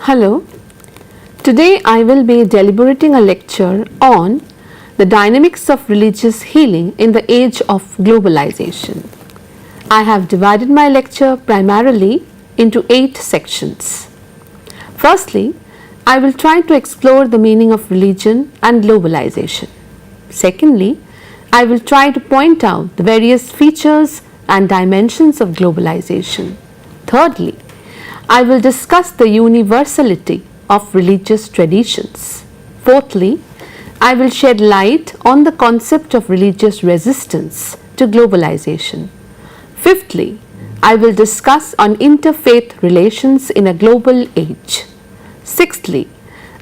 Hello. Today I will be deliberating a lecture on the dynamics of religious healing in the age of globalization. I have divided my lecture primarily into 8 sections. Firstly, I will try to explore the meaning of religion and globalization. Secondly, I will try to point out the various features and dimensions of globalization. Thirdly, I will discuss the universality of religious traditions. Fourthly, I will shed light on the concept of religious resistance to globalization. Fifthly, I will discuss on interfaith relations in a global age. Sixthly,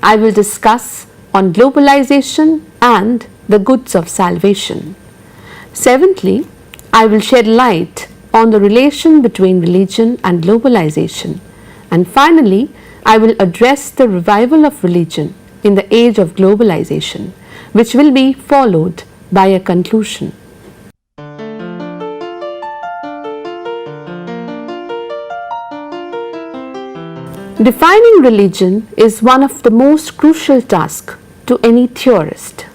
I will discuss on globalization and the goods of salvation. Seventhly, I will shed light on the relation between religion and globalization. And finally, I will address the revival of religion in the age of globalization, which will be followed by a conclusion. Defining religion is one of the most crucial tasks to any theorist.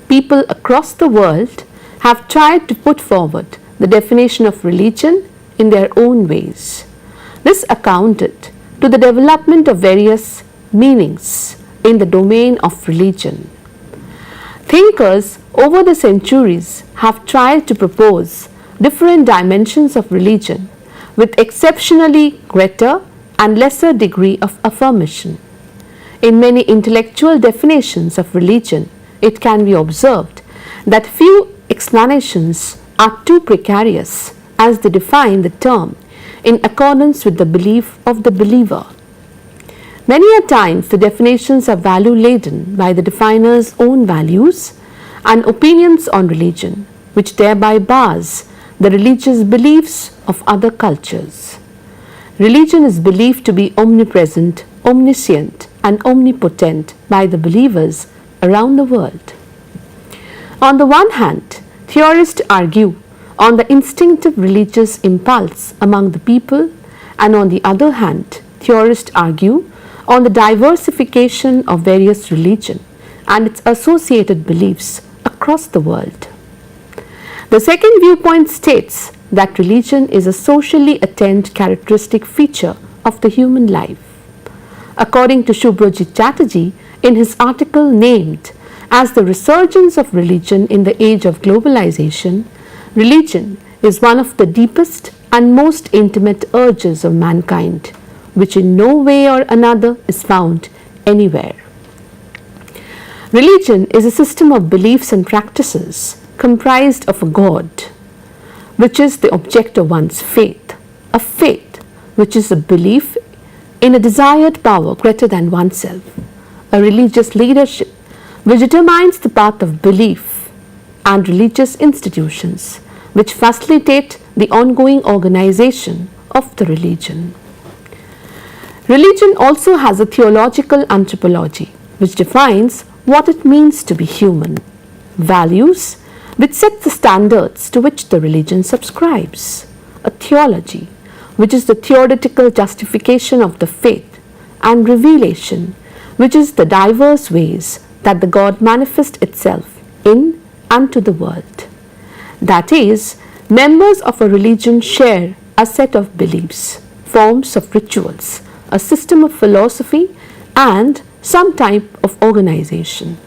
People across the world have tried to put forward the definition of religion in their own ways. This accounted to the development of various meanings in the domain of religion. Thinkers over the centuries have tried to propose different dimensions of religion with exceptionally greater and lesser degree of affirmation. In many intellectual definitions of religion, it can be observed that few explanations are too precarious as they define the term in accordance with the belief of the believer. Many a times the definitions are value laden by the definer's own values and opinions on religion, which thereby bars the religious beliefs of other cultures. Religion is believed to be omnipresent, omniscient, and omnipotent by the believers around the world. On the one hand, theorists argue on the instinctive religious impulse among the people, and on the other hand, theorists argue on the diversification of various religions and its associated beliefs across the world. The second viewpoint states that religion is a socially attained characteristic feature of the human life. According to Subhrajit Chatterjee, in his article named as The Resurgence of Religion in the Age of Globalization, religion is one of the deepest and most intimate urges of mankind, which in no way or another is found anywhere. Religion is a system of beliefs and practices comprised of a God, which is the object of one's faith, a faith which is a belief in a desired power greater than oneself, a religious leadership which determines the path of belief, and religious institutions which facilitate the ongoing organization of the religion. Religion also has a theological anthropology which defines what it means to be human, values which set the standards to which the religion subscribes, a theology which is the theoretical justification of the faith, and revelation which is the diverse ways that the God manifests itself in and to the world. That is, members of a religion share a set of beliefs, forms of rituals, a system of philosophy, and some type of organization.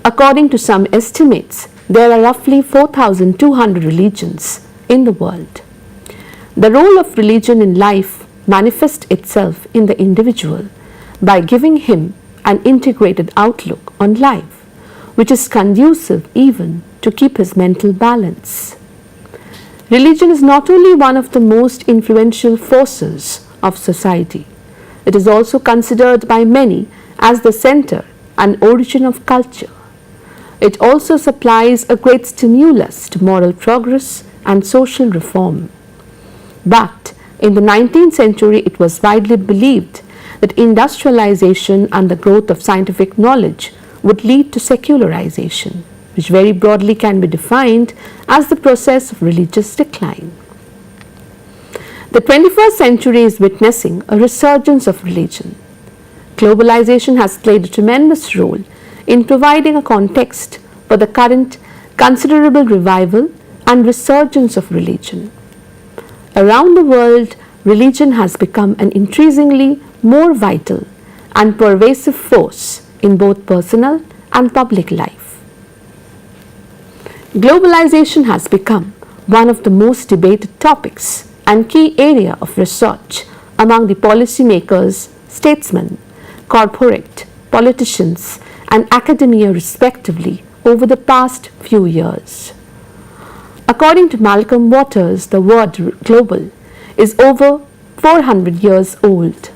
According to some estimates, there are roughly 4,200 religions in the world. The role of religion in life manifests itself in the individual by giving him an integrated outlook on life, which is conducive even to keep his mental balance. Religion is not only one of the most influential forces of society, it is also considered by many as the center and origin of culture. It also supplies a great stimulus to moral progress and social reform. But in the 19th century, it was widely believed that industrialization and the growth of scientific knowledge would lead to secularization, which very broadly can be defined as the process of religious decline. The 21st century is witnessing a resurgence of religion. Globalization has played a tremendous role in providing a context for the current considerable revival and resurgence of religion. Around the world, religion has become an increasingly more vital and pervasive force in both personal and public life. Globalization has become one of the most debated topics and key area of research among the policymakers, statesmen, corporate, politicians, and academia respectively over the past few years. According to Malcolm Waters, the word global is over 400 years old,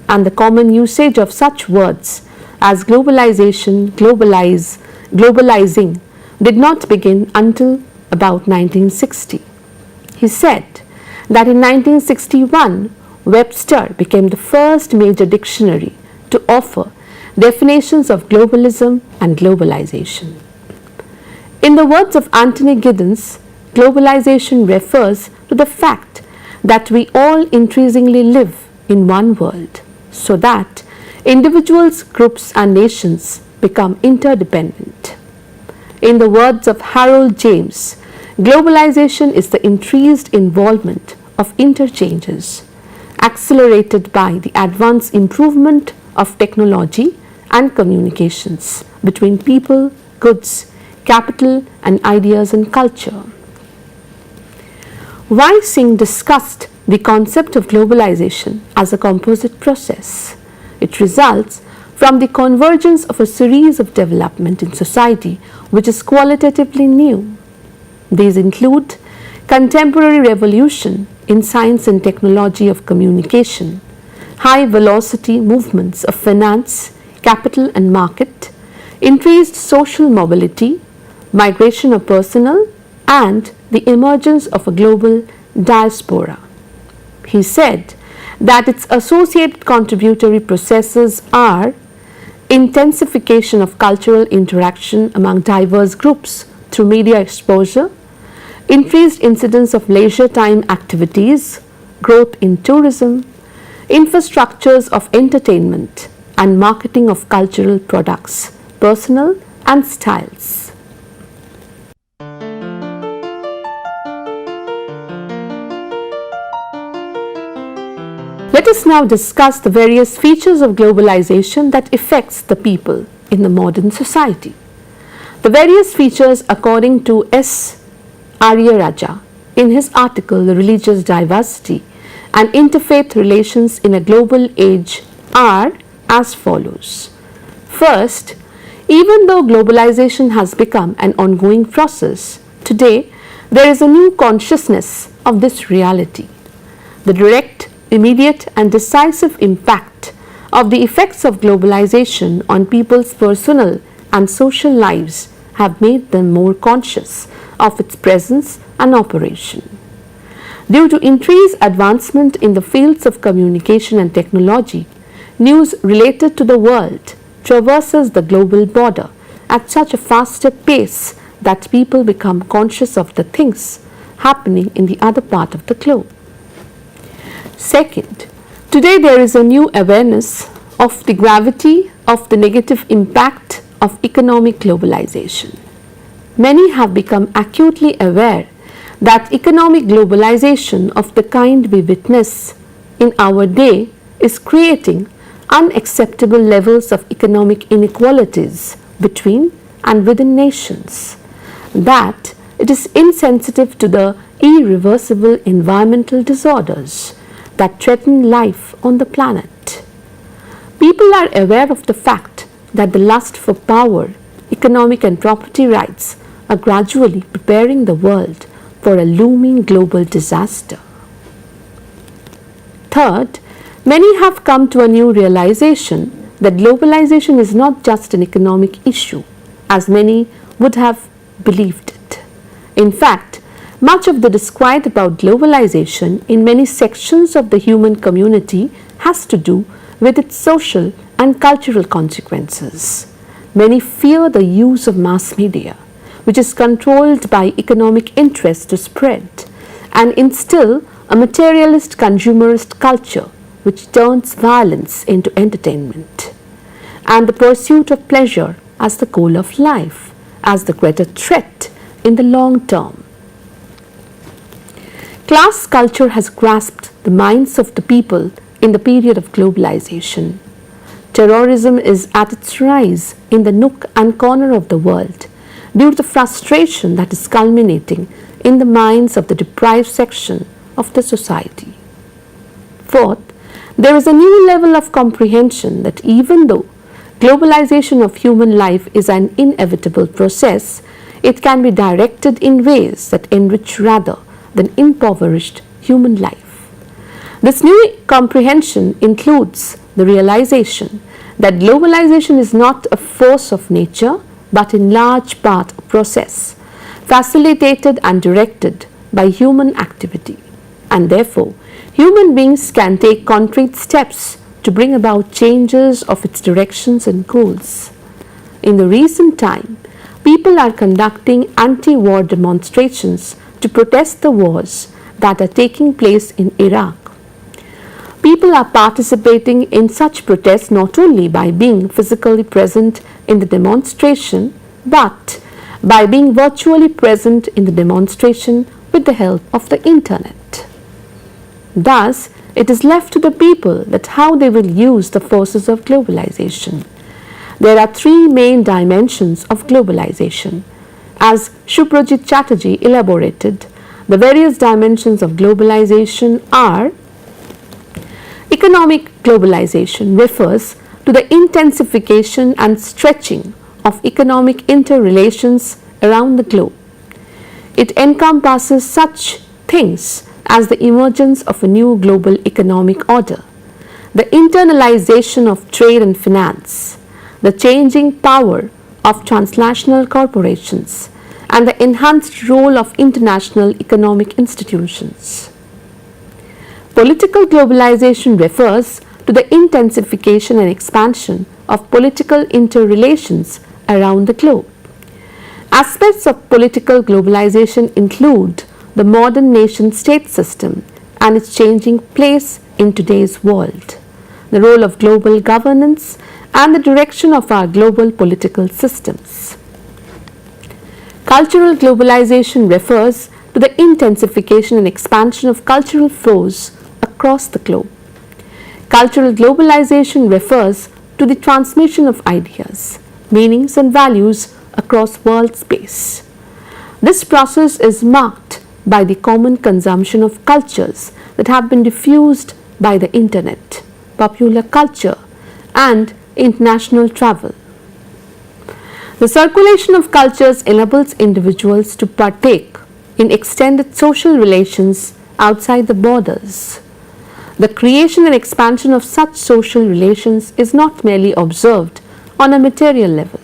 and the common usage of such words as globalization, globalizing did not begin until about 1960. He said that in 1961, Webster became the first major dictionary to offer definitions of globalism and globalization. In the words of Anthony Giddens, globalization refers to the fact that we all increasingly live in one world, so that individuals, groups, and nations become interdependent. In the words of Harold James, globalization is the increased involvement of interchanges, accelerated by the advanced improvement of technology and communications between people, goods, capital, and ideas and culture. Y. Singh discussed the concept of globalization as a composite process. It results from the convergence of a series of development in society which is qualitatively new. These include contemporary revolution in science and technology of communication, high velocity movements of finance, capital and market, increased social mobility, migration of personnel, and the emergence of a global diaspora. He said that its associated contributory processes are intensification of cultural interaction among diverse groups through media exposure, increased incidence of leisure time activities, growth in tourism, infrastructures of entertainment, and marketing of cultural products, personal and styles. Let us now discuss the various features of globalization that affects the people in the modern society. The various features, according to S. Aryaraja in his article The Religious Diversity and Interfaith Relations in a Global Age, are as follows. First, even though globalization has become an ongoing process, today there is a new consciousness of this reality. The direct, immediate and decisive impact of the effects of globalization on people's personal and social lives have made them more conscious of its presence and operation. Due to increased advancement in the fields of communication and technology, news related to the world traverses the global border at such a faster pace that people become conscious of the things happening in the other part of the globe. Second, today there is a new awareness of the gravity of the negative impact of economic globalization. Many have become acutely aware that economic globalization of the kind we witness in our day is creating unacceptable levels of economic inequalities between and within nations, that it is insensitive to the irreversible environmental disorders that threaten life on the planet. People are aware of the fact that the lust for power, economic and property rights are gradually preparing the world for a looming global disaster. Third, many have come to a new realization that globalization is not just an economic issue, as many would have believed it. In fact, much of the disquiet about globalization in many sections of the human community has to do with its social and cultural consequences. Many fear the use of mass media, which is controlled by economic interests to spread and instill a materialist consumerist culture which turns violence into entertainment, and the pursuit of pleasure as the goal of life, as the greater threat in the long term. Class culture has grasped the minds of the people in the period of globalization. Terrorism is at its rise in the nook and corner of the world due to the frustration that is culminating in the minds of the deprived section of the society. Fourth, there is a new level of comprehension that even though globalization of human life is an inevitable process, it can be directed in ways that enrich rather than impoverished human life. This new comprehension includes the realization that globalization is not a force of nature but in large part a process facilitated and directed by human activity, and therefore human beings can take concrete steps to bring about changes of its directions and goals. In the recent time, people are conducting anti-war demonstrations to protest the wars that are taking place in Iraq. People are participating in such protests not only by being physically present in the demonstration, but by being virtually present in the demonstration with the help of the internet. Thus, it is left to the people that how they will use the forces of globalization. There are three main dimensions of globalization. As Subhrajit Chatterjee elaborated, the various dimensions of globalization are: economic globalization refers to the intensification and stretching of economic interrelations around the globe. It encompasses such things as the emergence of a new global economic order, the internalization of trade and finance, the changing power of transnational corporations, and the enhanced role of international economic institutions. Political globalization refers to the intensification and expansion of political interrelations around the globe. Aspects of political globalization include the modern nation-state system and its changing place in today's world, the role of global governance, and the direction of our global political systems. Cultural globalization refers to the intensification and expansion of cultural flows across the globe. Cultural globalization refers to the transmission of ideas, meanings, and values across world space. This process is marked by the common consumption of cultures that have been diffused by the internet, popular culture, and international travel. The circulation of cultures enables individuals to partake in extended social relations outside the borders. The creation and expansion of such social relations is not merely observed on a material level.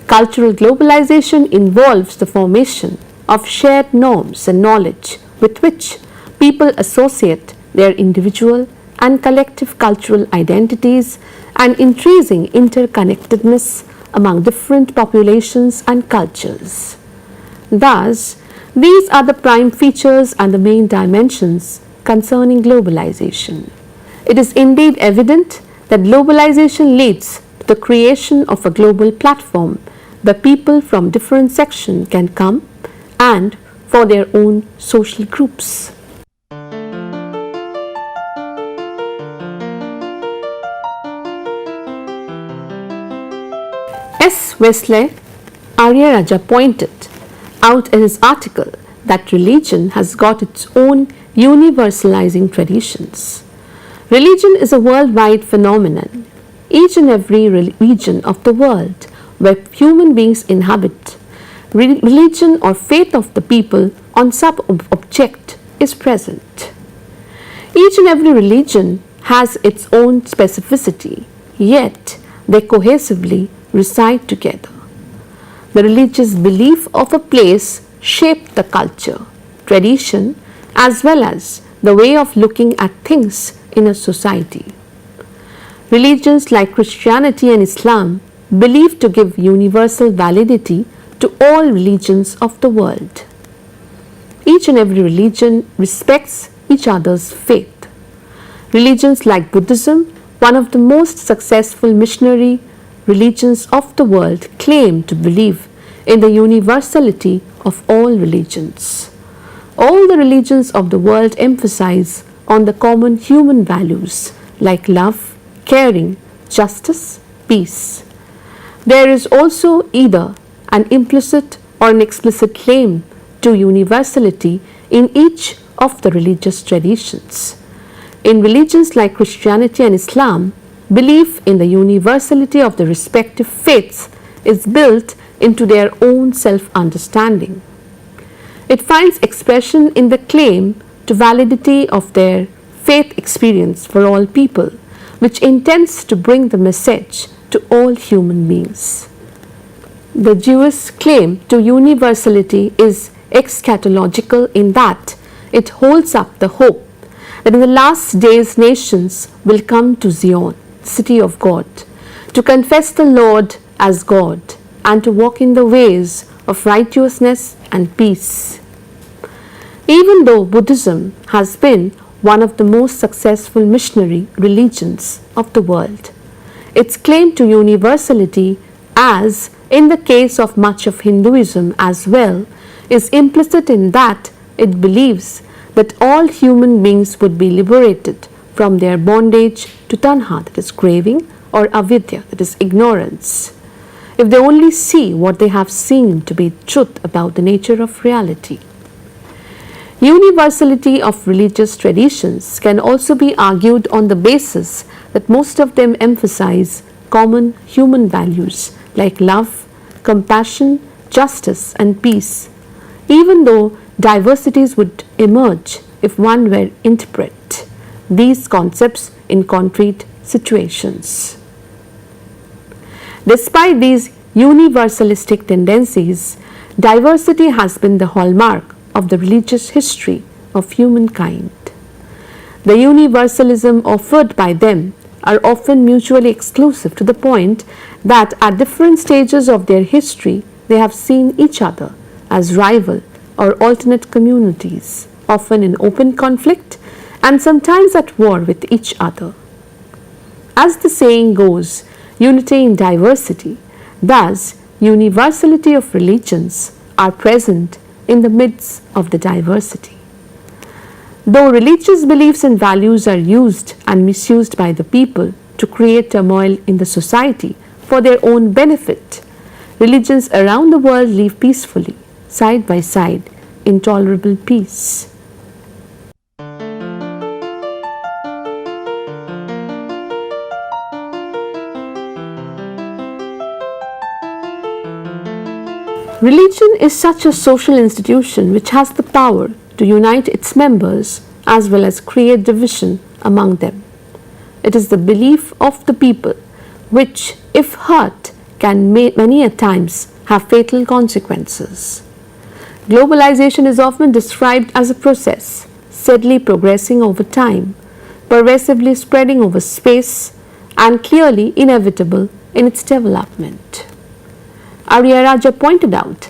Cultural globalization involves the formation of shared norms and knowledge with which people associate their individual and collective cultural identities and increasing interconnectedness among different populations and cultures. Thus, these are the prime features and the main dimensions concerning globalization. It is indeed evident that globalization leads to the creation of a global platform where people from different sections can come and for their own social groups. S. Wesley Aryaraja pointed out in his article that religion has got its own universalizing traditions. Religion is a worldwide phenomenon. Each and every region of the world where human beings inhabit, religion or faith of the people on some object is present. Each and every religion has its own specificity, yet they cohesively reside together. The religious belief of a place shaped the culture, tradition, as well as the way of looking at things in a society. Religions like Christianity and Islam believe to give universal validity to all religions of the world. Each and every religion respects each other's faith. Religions like Buddhism, one of the most successful missionary religions of the world, claim to believe in the universality of all religions. All the religions of the world emphasize on the common human values like love, caring, justice, peace. There is also either an implicit or an explicit claim to universality in each of the religious traditions. In religions like Christianity and Islam, belief in the universality of the respective faiths is built into their own self-understanding. It finds expression in the claim to validity of their faith experience for all people, which intends to bring the message to all human beings. The Jewish claim to universality is eschatological in that it holds up the hope that in the last days nations will come to Zion, city of God, to confess the Lord as God and to walk in the ways of righteousness and peace. Even though Buddhism has been one of the most successful missionary religions of the world, its claim to universality, as in the case of much of Hinduism as well, is implicit in that it believes that all human beings would be liberated from their bondage to tanha, that is craving, or avidya, that is ignorance, if they only see what they have seen to be truth about the nature of reality. Universality of religious traditions can also be argued on the basis that most of them emphasize common human values like love, compassion, justice, and peace, even though diversities would emerge if one were to interpret these concepts in concrete situations. Despite these universalistic tendencies, diversity has been the hallmark of the religious history of humankind. The universalism offered by them are often mutually exclusive to the point that at different stages of their history they have seen each other as rival or alternate communities, often in open conflict and sometimes at war with each other. As the saying goes, unity in diversity, thus universality of religions are present in the midst of the diversity. Though religious beliefs and values are used and misused by the people to create turmoil in the society for their own benefit, religions around the world live peacefully, side by side, in tolerable peace. Religion is such a social institution which has the power to unite its members as well as create division among them. It is the belief of the people which, if hurt, can many a times have fatal consequences. Globalization is often described as a process steadily progressing over time, pervasively spreading over space, and clearly inevitable in its development. Aryaraja pointed out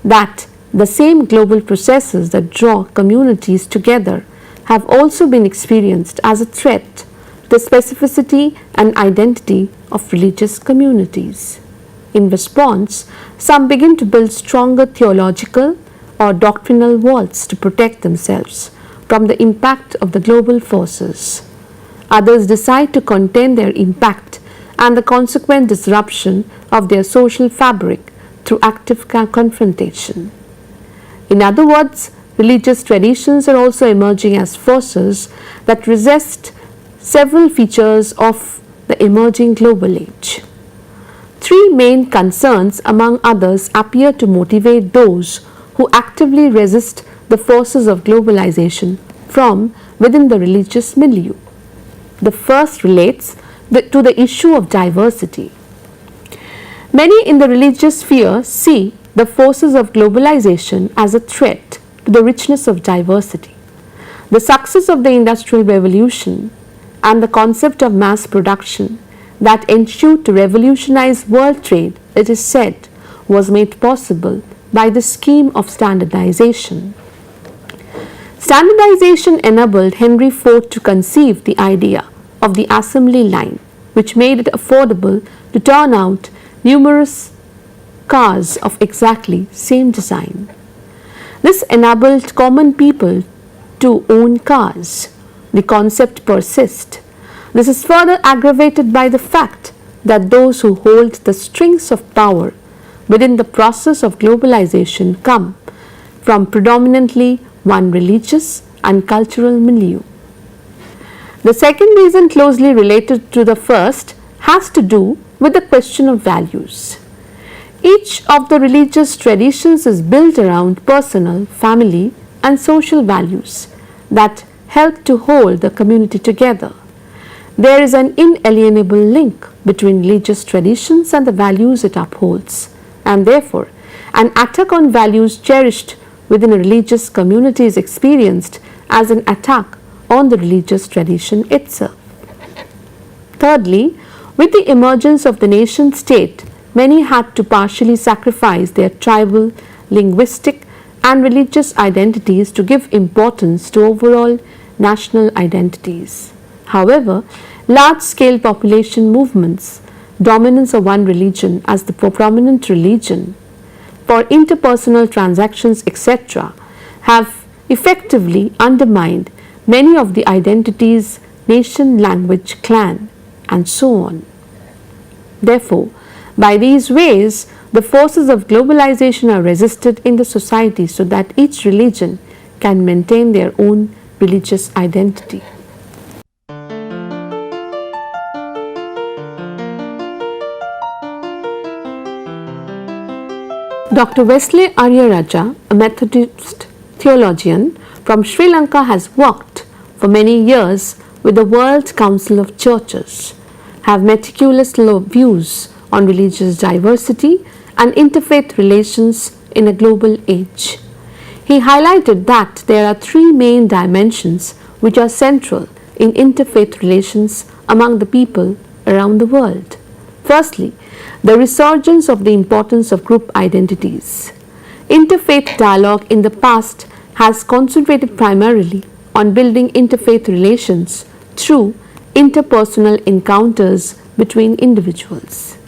that the same global processes that draw communities together have also been experienced as a threat to the specificity and identity of religious communities. In response, some begin to build stronger theological or doctrinal walls to protect themselves from the impact of the global forces. Others decide to contain their impact and the consequent disruption of their social fabric through active confrontation. In other words, religious traditions are also emerging as forces that resist several features of the emerging global age. Three main concerns, among others, appear to motivate those who actively resist the forces of globalization from within the religious milieu. The first relates to the issue of diversity. Many in the religious sphere see the forces of globalization as a threat to the richness of diversity. The success of the Industrial Revolution and the concept of mass production that ensued to revolutionize world trade, it is said, was made possible by the scheme of standardization. Standardization enabled Henry Ford to conceive the idea of the assembly line, which made it affordable to turn out numerous cars of exactly same design. This enabled common people to own cars. The concept persists. This is further aggravated by the fact that those who hold the strings of power within the process of globalization come from predominantly one religious and cultural milieu. The second reason, closely related to the first, has to do with the question of values. Each of the religious traditions is built around personal, family, and social values that help to hold the community together. There is an inalienable link between religious traditions and the values it upholds, and therefore, an attack on values cherished within a religious community is experienced as an attack on the religious tradition itself. Thirdly, with the emergence of the nation state, many had to partially sacrifice their tribal, linguistic, and religious identities to give importance to overall national identities. However, large-scale population movements, dominance of one religion as the prominent religion for interpersonal transactions, etc., have effectively undermined many of the identities, nation, language, clan, and so on. Therefore, by these ways, the forces of globalization are resisted in the society so that each religion can maintain their own religious identity. Dr. Wesley Aryaraja, a Methodist theologian from Sri Lanka, has worked for many years with the World Council of Churches, have meticulous views on religious diversity and interfaith relations in a global age. He highlighted that there are three main dimensions which are central in interfaith relations among the people around the world. Firstly, the resurgence of the importance of group identities. Interfaith dialogue in the past has concentrated primarily on building interfaith relations through interpersonal encounters between individuals.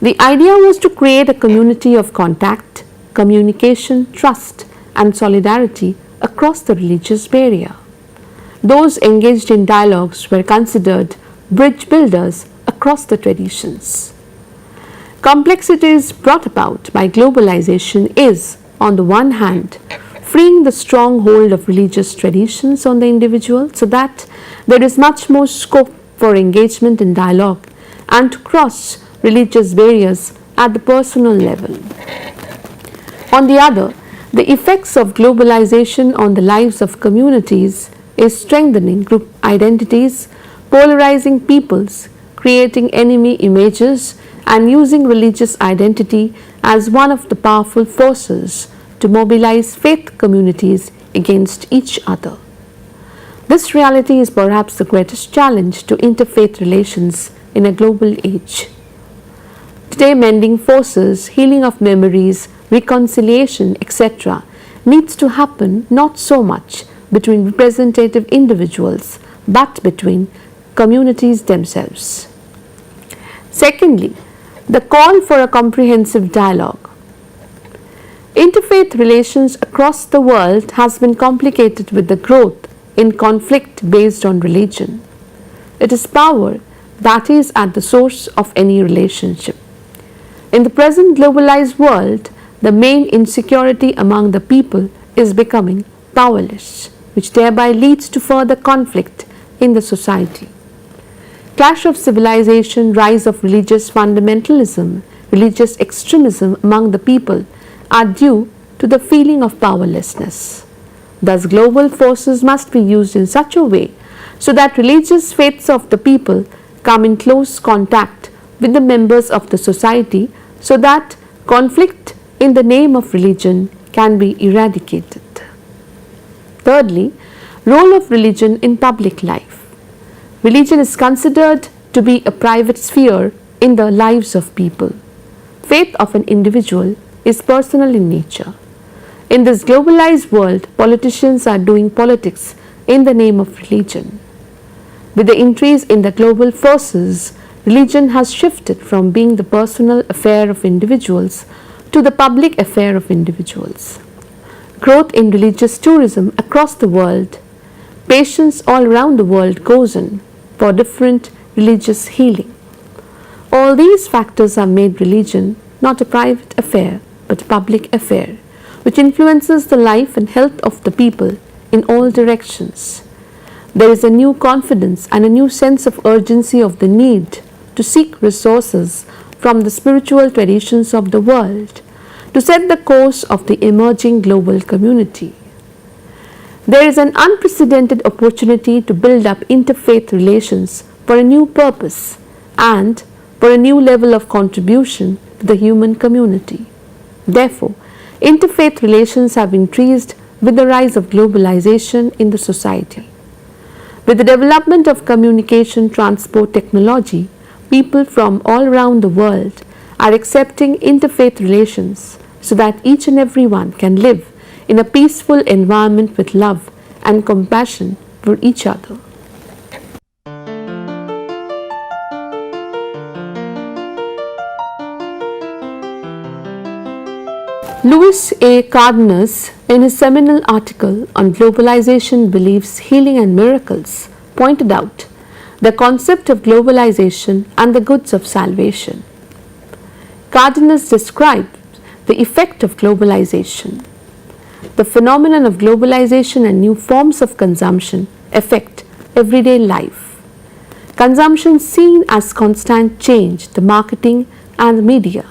The idea was to create a community of contact, communication, trust, and solidarity across the religious barrier. Those engaged in dialogues were considered bridge builders across the traditions. Complexities brought about by globalization is, on the one hand, freeing the stronghold of religious traditions on the individual so that there is much more scope for engagement in dialogue and to cross religious barriers at the personal level. On the other, the effects of globalization on the lives of communities is strengthening group identities, polarizing peoples, creating enemy images, and using religious identity as one of the powerful forces to mobilize faith communities against each other. This reality is perhaps the greatest challenge to interfaith relations in a global age. Today, mending forces, healing of memories, reconciliation, etc., needs to happen not so much between representative individuals but between communities themselves. Secondly, the call for a comprehensive dialogue. Interfaith relations across the world has been complicated with the growth in conflict based on religion. It is power that is at the source of any relationship. In the present globalized world, the main insecurity among the people is becoming powerless, which thereby leads to further conflict in the society. Clash of civilization, rise of religious fundamentalism, religious extremism among the people are due to the feeling of powerlessness. Thus, global forces must be used in such a way so that religious faiths of the people come in close contact with the members of the society so that conflict in the name of religion can be eradicated. Thirdly, role of religion in public life. Religion is considered to be a private sphere in the lives of people. Faith of an individual is personal in nature. In this globalized world, politicians are doing politics in the name of religion. With the increase in the global forces, religion has shifted from being the personal affair of individuals to the public affair of individuals. Growth in religious tourism across the world, patients all around the world goes in for different religious healing. All these factors have made religion not a private affair but a public affair, which influences the life and health of the people in all directions. There is a new confidence and a new sense of urgency of the need to seek resources from the spiritual traditions of the world to set the course of the emerging global community. There is an unprecedented opportunity to build up interfaith relations for a new purpose and for a new level of contribution to the human community. Therefore, interfaith relations have increased with the rise of globalization in the society. With the development of communication transport technology, people from all around the world are accepting interfaith relations so that each and every one can live in a peaceful environment with love and compassion for each other. Louis A. Cardenas, in his seminal article on globalization, beliefs, healing and miracles, pointed out the concept of globalization and the goods of salvation. Cardenas described the effect of globalization. The phenomenon of globalization and new forms of consumption affect everyday life. Consumption seen as constant change, the marketing and the media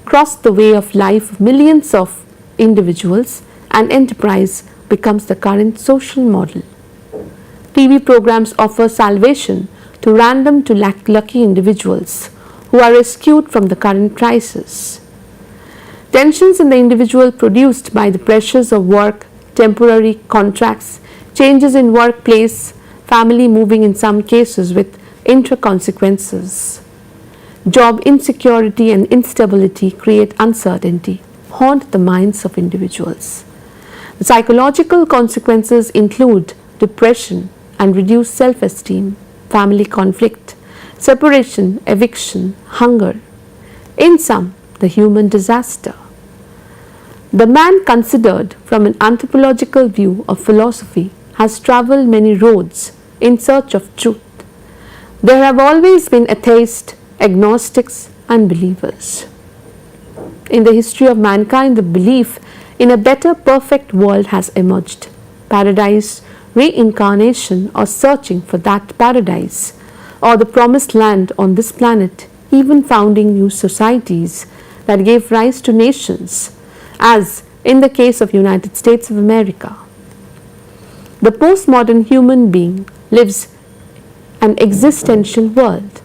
cross the way of life of millions of individuals, and enterprise becomes the current social model. TV programs offer salvation to random to lucky individuals who are rescued from the current crisis. Tensions in the individual produced by the pressures of work, temporary contracts, changes in workplace, family moving in some cases with intra-consequences. Job insecurity and instability create uncertainty, haunt the minds of individuals. The psychological consequences include depression and reduced self-esteem, family conflict, separation, eviction, hunger. In sum, the human disaster. The man considered from an anthropological view of philosophy has traveled many roads in search of truth. There have always been atheists, agnostics and believers. In the history of mankind, the belief in a better, perfect world has emerged. Paradise, reincarnation or searching for that paradise or the promised land on this planet, even founding new societies that gave rise to nations, as in the case of United States of America. The postmodern human being lives an existential world.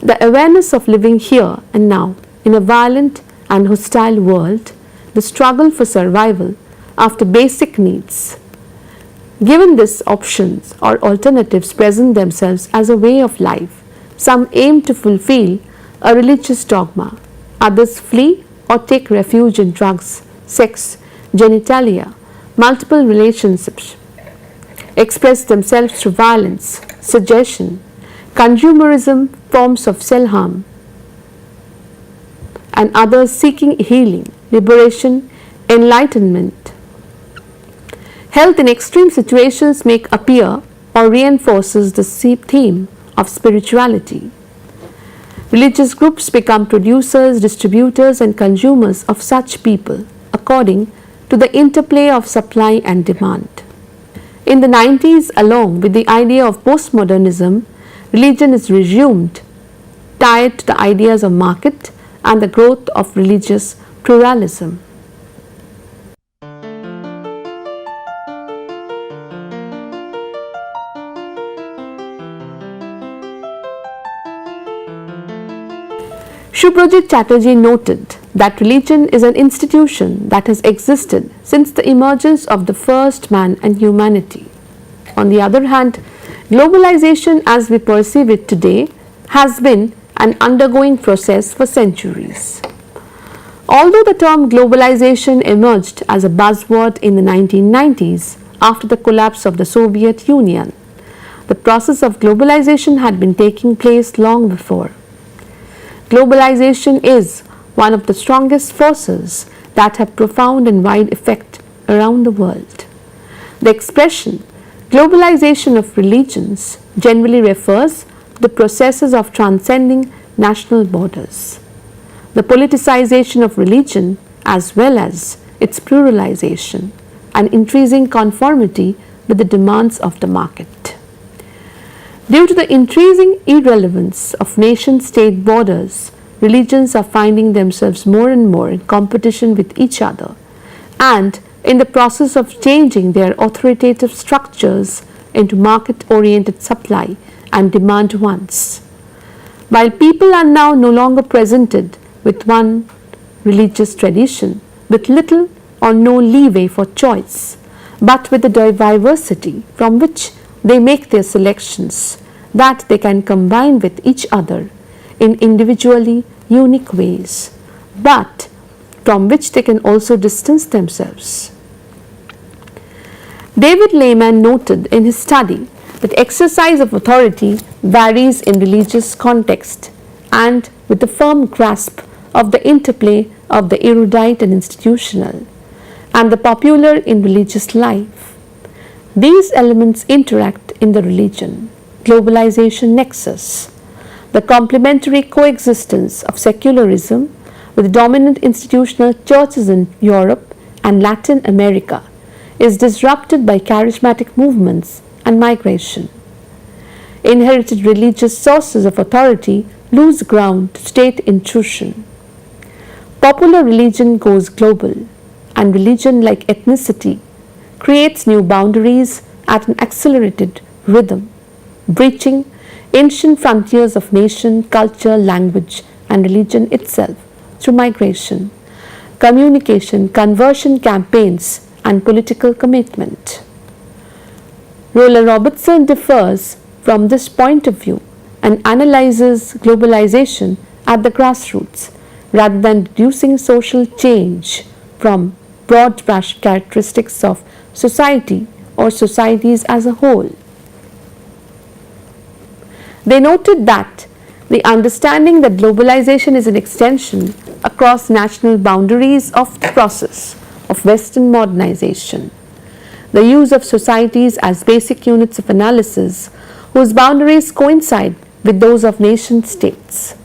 The awareness of living here and now in a violent and hostile world, the struggle for survival after basic needs. Given these options or alternatives present themselves as a way of life, some aim to fulfill a religious dogma, others flee or take refuge in drugs, sex, genitalia, multiple relationships, express themselves through violence, suggestion, consumerism, forms of self-harm, and others seeking healing, liberation, enlightenment. Health in extreme situations make appear or reinforces the theme of spirituality. Religious groups become producers, distributors and consumers of such people according to the interplay of supply and demand. In the 90s, along with the idea of postmodernism, religion is resumed, tied to the ideas of market and the growth of religious pluralism. Subhrajit Chatterjee noted that religion is an institution that has existed since the emergence of the first man and humanity. On the other hand, globalization as we perceive it today has been an undergoing process for centuries. Although the term globalization emerged as a buzzword in the 1990s after the collapse of the Soviet Union, the process of globalization had been taking place long before. Globalization is one of the strongest forces that have profound and wide effect around the world. The expression globalization of religions generally refers to the processes of transcending national borders, the politicization of religion as well as its pluralization and increasing conformity with the demands of the market. Due to the increasing irrelevance of nation-state borders, religions are finding themselves more and more in competition with each other and in the process of changing their authoritative structures into market-oriented supply and demand ones. While people are now no longer presented with one religious tradition with little or no leeway for choice, but with a diversity from which they make their selections that they can combine with each other in individually unique ways, but from which they can also distance themselves. David Lehman noted in his study that exercise of authority varies in religious context and with the firm grasp of the interplay of the erudite and institutional and the popular in religious life. These elements interact in the religion globalization nexus. The complementary coexistence of secularism with dominant institutional churches in Europe and Latin America is disrupted by charismatic movements and migration. Inherited religious sources of authority lose ground to state intrusion. Popular religion goes global, and religion, like ethnicity, creates new boundaries at an accelerated rhythm, breaching ancient frontiers of nation, culture, language, and religion itself through migration, communication, conversion campaigns, and political commitment. Roland Robertson differs from this point of view and analyzes globalization at the grassroots rather than deducing social change from broad brush characteristics of society or societies as a whole. They noted that the understanding that globalization is an extension across national boundaries of the process of Western modernization, the use of societies as basic units of analysis whose boundaries coincide with those of nation states,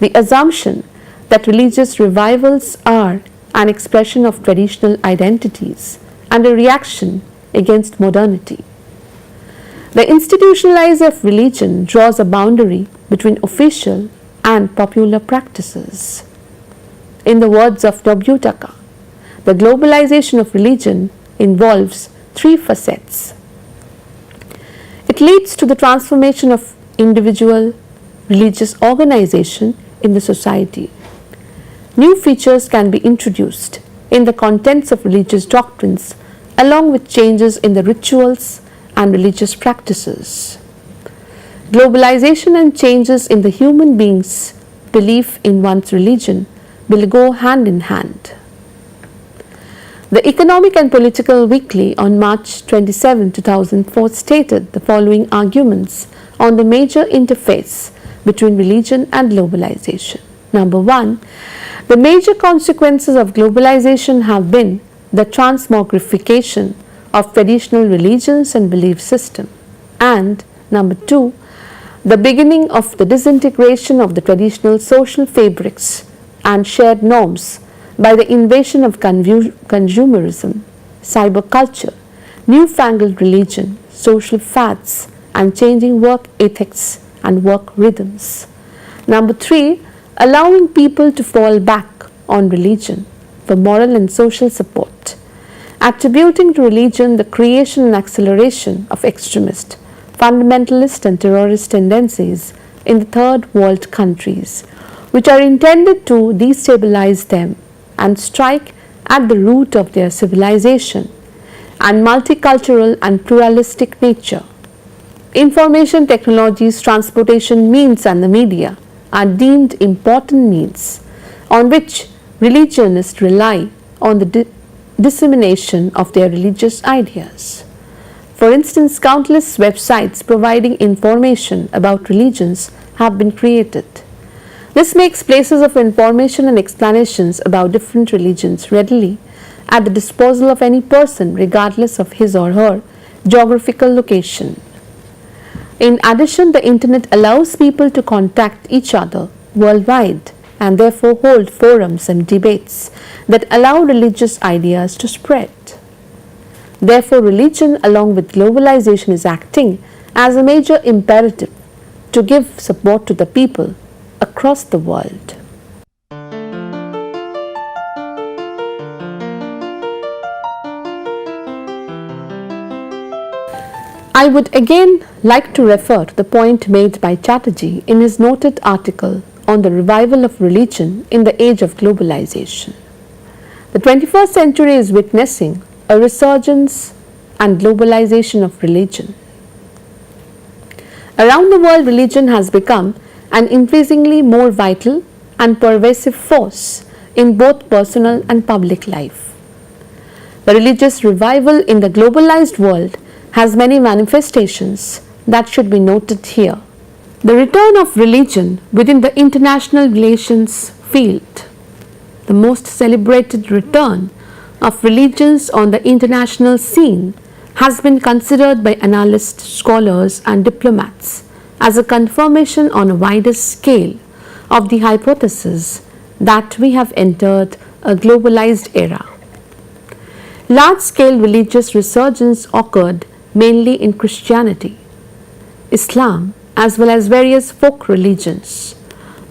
the assumption that religious revivals are an expression of traditional identities and a reaction against modernity. The institutionalization of religion draws a boundary between official and popular practices. In the words of Nobutaka, the globalization of religion involves three facets. It leads to the transformation of individual religious organization in the society. New features can be introduced in the contents of religious doctrines along with changes in the rituals and religious practices. Globalization and changes in the human being's belief in one's religion will go hand in hand. The Economic and Political Weekly on March 27, 2004 stated the following arguments on the major interface between religion and globalization. Number 1, the major consequences of globalization have been the transmogrification of traditional religions and belief system, and number 2, the beginning of the disintegration of the traditional social fabrics and shared norms by the invasion of consumerism, cyberculture, newfangled religion, social fads, and changing work ethics and work rhythms. Number 3, allowing people to fall back on religion for moral and social support, attributing to religion the creation and acceleration of extremist, fundamentalist and terrorist tendencies in the third world countries, which are intended to destabilize them and strike at the root of their civilization and multicultural and pluralistic nature. Information technologies, transportation means and the media are deemed important means on which religionists rely on the dissemination of their religious ideas. For instance, countless websites providing information about religions have been created. This makes places of information and explanations about different religions readily at the disposal of any person regardless of his or her geographical location. In addition, the internet allows people to contact each other worldwide and therefore hold forums and debates that allow religious ideas to spread. Therefore, religion along with globalization is acting as a major imperative to give support to the people across the world. I would again like to refer to the point made by Chatterjee in his noted article on the revival of religion in the age of globalization. The 21st century is witnessing a resurgence and globalization of religion. Around the world, religion has become an increasingly more vital and pervasive force in both personal and public life. The religious revival in the globalized world has many manifestations that should be noted here. The return of religion within the international relations field. The most celebrated return of religions on the international scene has been considered by analysts, scholars, and diplomats as a confirmation on a wider scale of the hypothesis that we have entered a globalized era. Large-scale religious resurgence occurred mainly in Christianity, Islam, as well as various folk religions,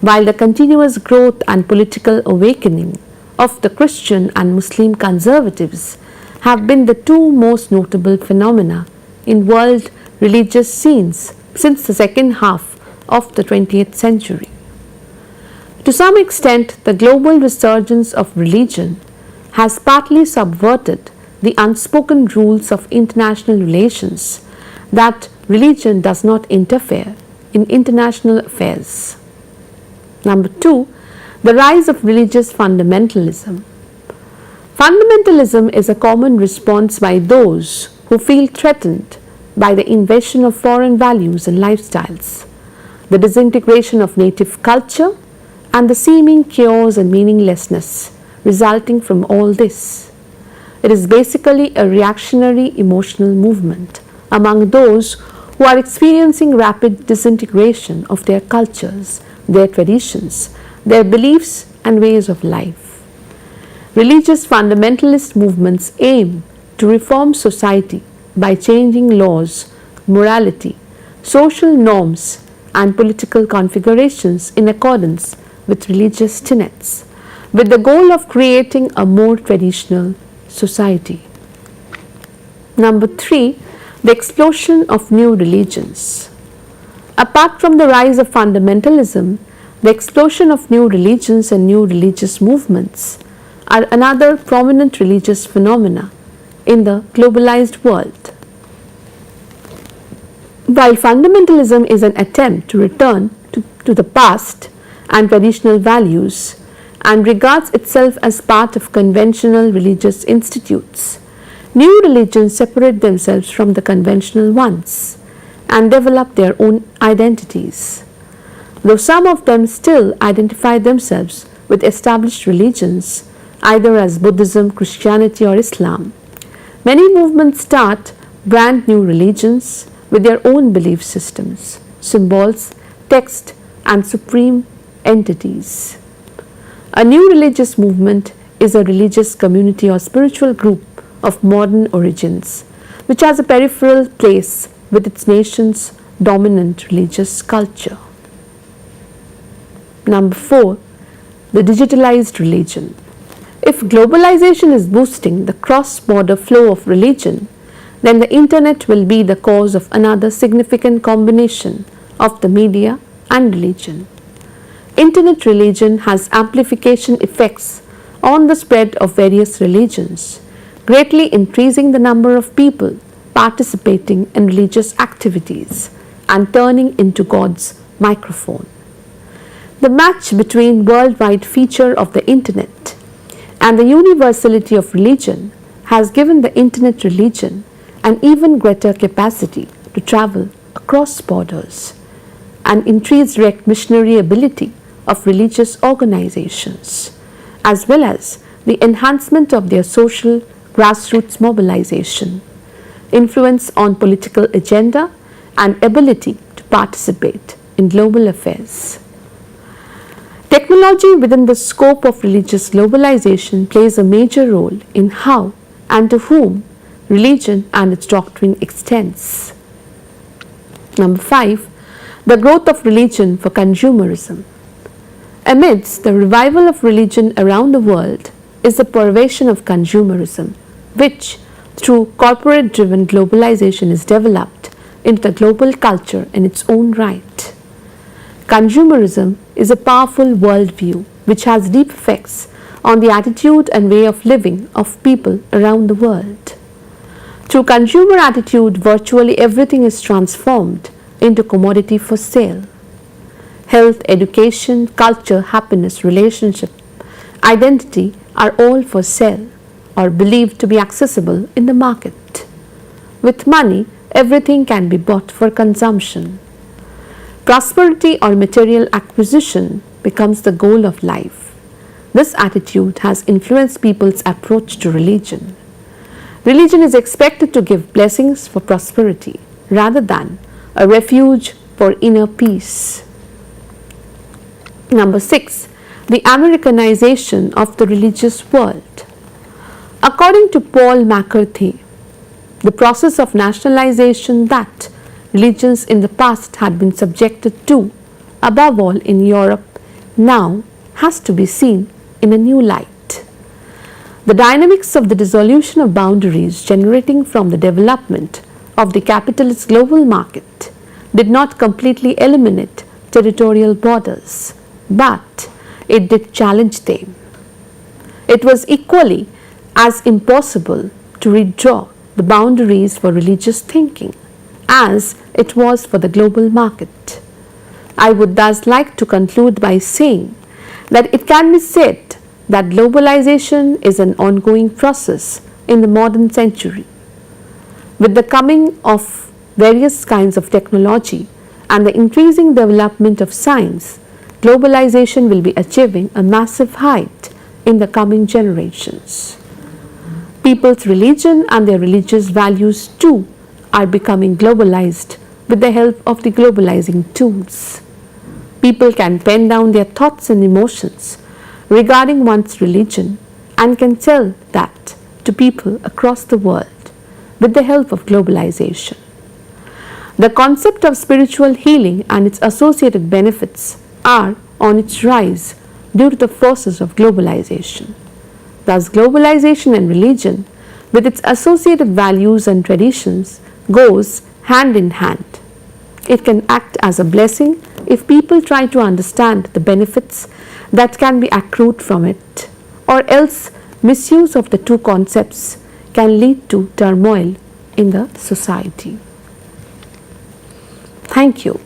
while the continuous growth and political awakening of the Christian and Muslim conservatives have been the two most notable phenomena in world religious scenes since the second half of the 20th century. To some extent, the global resurgence of religion has partly subverted the unspoken rules of international relations that religion does not interfere in international affairs. Number 2, the rise of religious fundamentalism. Fundamentalism is a common response by those who feel threatened by the invasion of foreign values and lifestyles, the disintegration of native culture, and the seeming chaos and meaninglessness resulting from all this. It is basically a reactionary emotional movement among those who are experiencing rapid disintegration of their cultures, their traditions, their beliefs and ways of life. Religious fundamentalist movements aim to reform society by changing laws, morality, social norms and political configurations in accordance with religious tenets, with the goal of creating a more traditional society. Number 3, the explosion of new religions. Apart from the rise of fundamentalism, the explosion of new religions and new religious movements are another prominent religious phenomena in the globalized world. While fundamentalism is an attempt to return to the past and traditional values and regards itself as part of conventional religious institutes, new religions separate themselves from the conventional ones and develop their own identities. Though some of them still identify themselves with established religions, either as Buddhism, Christianity, or Islam, many movements start brand new religions with their own belief systems, symbols, text, and supreme entities. A new religious movement is a religious community or spiritual group of modern origins, which has a peripheral place with its nation's dominant religious culture. Number 4, the digitalized religion. If globalization is boosting the cross-border flow of religion, then the internet will be the cause of another significant combination of the media and religion. Internet religion has amplification effects on the spread of various religions, greatly increasing the number of people participating in religious activities and turning into God's microphone. The match between worldwide feature of the internet and the universality of religion has given the internet religion an even greater capacity to travel across borders and increased missionary ability of religious organizations, as well as the enhancement of their social grassroots mobilization, influence on political agenda, and ability to participate in global affairs. Technology within the scope of religious globalization plays a major role in how and to whom religion and its doctrine extends. Number 5. The growth of religion for consumerism. Amidst the revival of religion around the world is the pervasion of consumerism, which through corporate-driven globalization is developed into the global culture in its own right. Consumerism is a powerful worldview which has deep effects on the attitude and way of living of people around the world. Through consumer attitude, virtually everything is transformed into commodity for sale. Health, education, culture, happiness, relationship, identity are all for sale or believed to be accessible in the market. With money, everything can be bought for consumption. Prosperity or material acquisition becomes the goal of life. This attitude has influenced people's approach to religion. Religion is expected to give blessings for prosperity rather than a refuge for inner peace. Number 6. The Americanization of the religious world. According to Paul McCarthy, the process of nationalization that religions in the past had been subjected to, above all in Europe, now has to be seen in a new light. The dynamics of the dissolution of boundaries generating from the development of the capitalist global market did not completely eliminate territorial borders, but it did challenge them. It was equally as impossible to redraw the boundaries for religious thinking as it was for the global market. I would thus like to conclude by saying that it can be said that globalization is an ongoing process in the modern century. With the coming of various kinds of technology and the increasing development of science, globalization will be achieving a massive height in the coming generations. People's religion and their religious values too are becoming globalized with the help of the globalizing tools. People can pen down their thoughts and emotions regarding one's religion and can tell that to people across the world with the help of globalization. The concept of spiritual healing and its associated benefits are on its rise due to the forces of globalization. Thus, globalization and religion, with its associated values and traditions, goes hand in hand. It can act as a blessing if people try to understand the benefits that can be accrued from it, or else misuse of the two concepts can lead to turmoil in the society. Thank you.